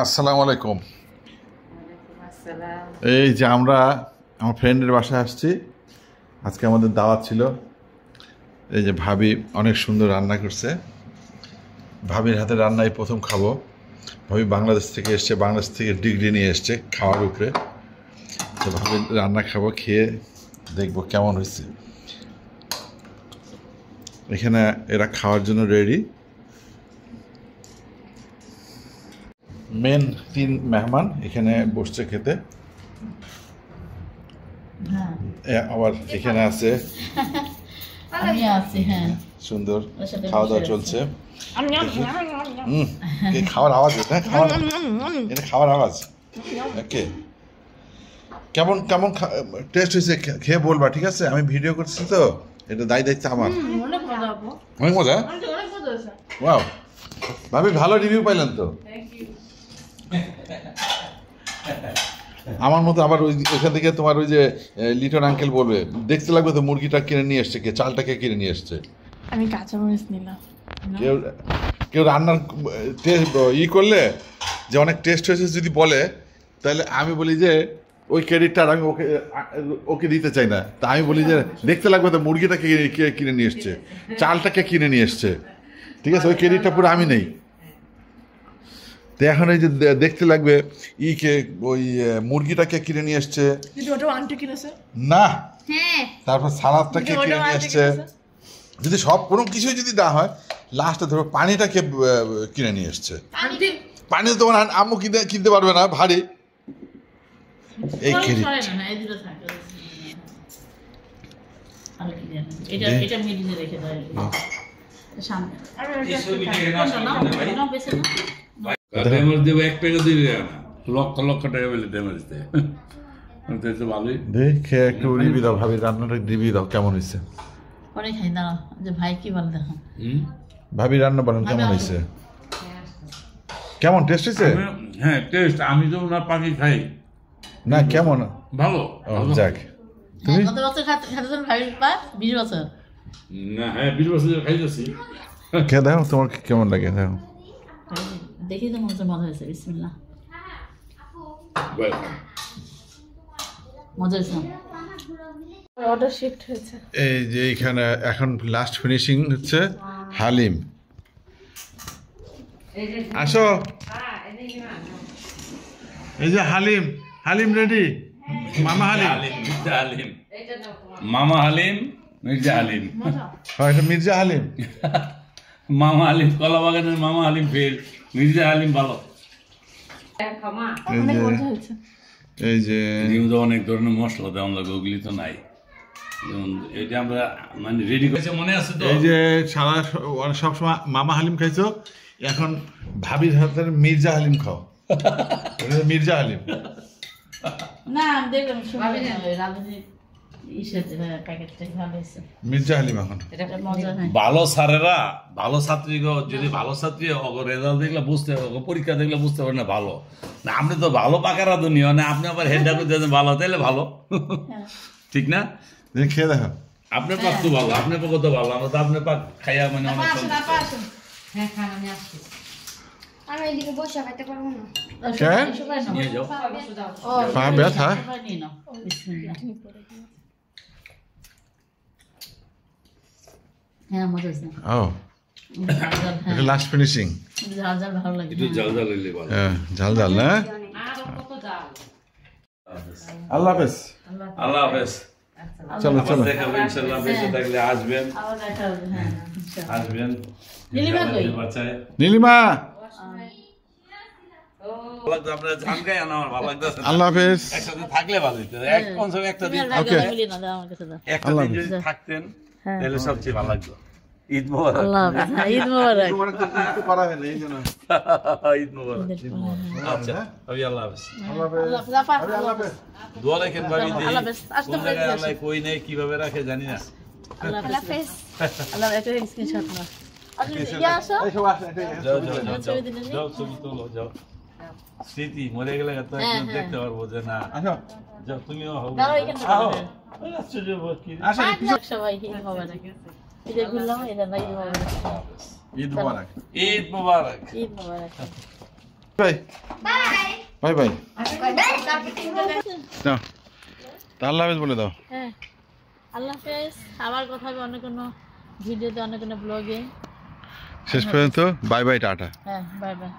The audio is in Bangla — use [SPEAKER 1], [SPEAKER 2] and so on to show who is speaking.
[SPEAKER 1] আসসালামু আলাইকুম। এই যে আমরা আমার ফ্রেন্ডের বাসায় আসছি, আজকে আমাদের দাওয়াত ছিল। এই যে ভাবি অনেক সুন্দর রান্না করছে, ভাবির হাতে রান্নাই প্রথম খাবো। ভাবি বাংলাদেশ থেকে এসছে, বাংলাদেশ থেকে ডিগ্রি নিয়ে এসছে খাওয়ার উপরে। তো ভাবির রান্না খাবো, খেয়ে দেখবো কেমন হয়েছে। এখানে এরা খাওয়ার জন্য রেডি। মেন 3 মেহমান এখানে বসছে খেতে। আবার এখানে আছে সুন্দর খাওয়া দাওয়া চলছে। খাওয়ার আওয়াজ, এটা খাওয়ার আওয়াজ। ওকে, কেমন কেমন টেস্ট হয়েছে খেয়ে বলবা, ঠিক আছে? আমি ভিডিও করছি তো, এটা দায়িত্ব আমার। অনেক মজা। ওয়াও, ভাবি ভালো রিভিউ পাইলেন তো। আমার মতো আবার ওই ওখান থেকে তোমার ওই যে লিটন আঙ্কেল বলবে, দেখতে লাগবে তো মুরগিটা কিনে নিয়ে এসছে কে, চালটাকে কিনে নিয়ে এসছে।
[SPEAKER 2] আমি কাঁচামরিচ নিলাম।
[SPEAKER 1] কেউ রান্নার করলে যে অনেক টেস্ট হয়েছে যদি বলে, তাহলে আমি বলি যে ওই ক্রেডিটটা আমি ওকে দিতে চাই না। তা আমি বলি যে দেখতে লাগবে তো মুরগিটাকে কে কিনে নিয়ে এসছে, চালটাকে কিনে নিয়ে এসছে, ঠিক আছে? ওই ক্রেডিটটা পুরো আমি নেই। তো এখন এই যে দেখতে লাগবে কে ওই মুরগিটাকে কিনে নিয়ে এসছে না, তারপর সালাদটাকে কিনে নিয়ে এসছে। যদি সব কোনো কিছুই যদি দেওয়া হয়, লাস্টে ধরো পানিটাকে কিনে নিয়ে এসছে। পানি তো তোমার আম্মু কিনতে পারবে না, ভারী। এই ক্রেডিট
[SPEAKER 3] লক্ষ লক্ষ টাকা বলে ড্যামেজ দেয়। ভালোই
[SPEAKER 1] দেখে একটু রিভিউ দাও, ভাবি রান্নাটা রিভিউ দাও কেমন হয়েছে।
[SPEAKER 2] পরে খাই দাও যে ভাই কি বল দেখো।
[SPEAKER 1] ভাবি রান্না বলেন কেমন হয়েছে, কেমন টেস্ট হয়েছে?
[SPEAKER 3] হ্যাঁ টেস্ট, আমি তো না পাখি খাই
[SPEAKER 1] না, কেমন
[SPEAKER 3] ভালো।
[SPEAKER 1] যাক, তুমি
[SPEAKER 2] কত বছর খাচ্ছেন ভাবির পা? 20 বছর
[SPEAKER 3] না? হ্যাঁ 20 বছর খাইতেছি।
[SPEAKER 1] খেয়ে দেখো তোমার কেমন লাগে, দেখো
[SPEAKER 2] দেখি তো মজা হয়েছে। বিসমিল্লাহ, মজা হয়েছে। অর্ডার শিফট হয়েছে।
[SPEAKER 1] এই যে এখানে এখন লাস্ট ফিনিশিং হচ্ছে হালিম। আসো, এই যে হালিম, হালিম রেডি। মামা হালিম,
[SPEAKER 3] মির্জা হালিম, মামা হালিম, মির্জা হালিম।
[SPEAKER 1] হ্যাঁ, এটা মির্জা হালিম।
[SPEAKER 3] মামা হালিম কলা বাগানের মামা হালিম ফেল, মির্জা হালিম ভালো।
[SPEAKER 1] এই যে
[SPEAKER 3] অনেক ধরনের মশলা দেওয়া লাগে, ওগুলি তো নাই। যেমন এটা আমরা মানে রেডি করেছে, মনে আছে তো?
[SPEAKER 1] এই যে সারা সবসময় মামা হালিম খাইছো, এখন ভাবির হাতের মির্জা হালিম খাও। মির্জা হালিম
[SPEAKER 2] না দেখলাম
[SPEAKER 1] মির্জা হালিম এখন
[SPEAKER 3] ভালো স্যারেরা, ভালো ছাত্রী, যদি ভালো ছাত্রী রেজাল্ট দেখলে বুঝতে হবে, পরীক্ষা দেখলে বুঝতে পারে না ভালো না। আপনি তো ভালো পাকারা দুনিয়া না, আপনি আবার হেডটা করতে ভালো, তাইলে ভালো ঠিক না?
[SPEAKER 1] খেয়ে দেখো,
[SPEAKER 3] আপনার পাক তো ভালো, আপনার পাক তো ভালো। আমরা তো আপনার পাক খাইয়া মানে অনেক
[SPEAKER 4] আমি এদিকে বসে খাইতে পারবো না।
[SPEAKER 3] নিয়ে যাও।
[SPEAKER 1] পা ব্যথা।
[SPEAKER 2] হ্যাঁ মজা হয়েছে।
[SPEAKER 1] ও এটা লাস্ট ফিনিশিং।
[SPEAKER 2] ঝাল ঝাল ভালো লাগে।
[SPEAKER 3] একটু ঝাল ঝাল হইলে ভালো।
[SPEAKER 1] হ্যাঁ ঝাল ঝাল না। আল্লাহ হাফেজ।
[SPEAKER 3] আল্লাহ হাফেজ।
[SPEAKER 1] চলো চলো,
[SPEAKER 3] দেখাবেন ইনশাআল্লাহ, বেঁচে থাকলে আসবেন। আসবেন।
[SPEAKER 2] নীলিমা কই?
[SPEAKER 1] নীলিমা,
[SPEAKER 3] আল্লাহ
[SPEAKER 1] হাফেজ।
[SPEAKER 3] একসাথে থাকলে ভালো হতো। একটা দিন যদি থাকতেন তাহলে সবচেয়ে ভালো লাগতো। ঈদ মোবারক।
[SPEAKER 2] আল্লাহ হাফেজ। ঈদ মোবারক।
[SPEAKER 3] ঈদ মোবারক। আচ্ছা ভাবি, আল্লাহ হাফেজ।
[SPEAKER 2] আল্লাহ হাফেজ।
[SPEAKER 3] দোয়া রাখেন ভাবি।
[SPEAKER 2] আল্লাহ হাফেজ। আসতে পারি
[SPEAKER 3] আল্লাহ কই নেই, কিভাবে রাখে জানি না।
[SPEAKER 2] আল্লাহ হাফেজ। আল্লাহ একটা স্ক্রিনশট নাও। আপনি ইয়া আসো।
[SPEAKER 3] যাও যাও যাও যাও, ছবি তোলো যাও। স্মৃতি মরে গেলে তো একদম দেখতে পারবো যে না। যাও, তুমিও হও।
[SPEAKER 2] দাঁড়াও এখানে। সবাই ঈদ মোবারক। ঈদে ঘুরলাম, এটা না ঈদ মোবারক।
[SPEAKER 1] ঈদ মোবারক।
[SPEAKER 3] ঈদ মোবারক।
[SPEAKER 2] ঈদ মোবারক।
[SPEAKER 1] বাই বাই বাই না তা আল্লাহ হাফেজ বলে দাও।
[SPEAKER 2] হ্যাঁ, আল্লাহ হাফেজ। আবার কথা হবে অন্য কোনো ভিডিওতে, অন্য কোনো ব্লগে।
[SPEAKER 1] শেষ পর্যন্ত বাই বাই টাটা।
[SPEAKER 2] হ্যাঁ, বাই বাই।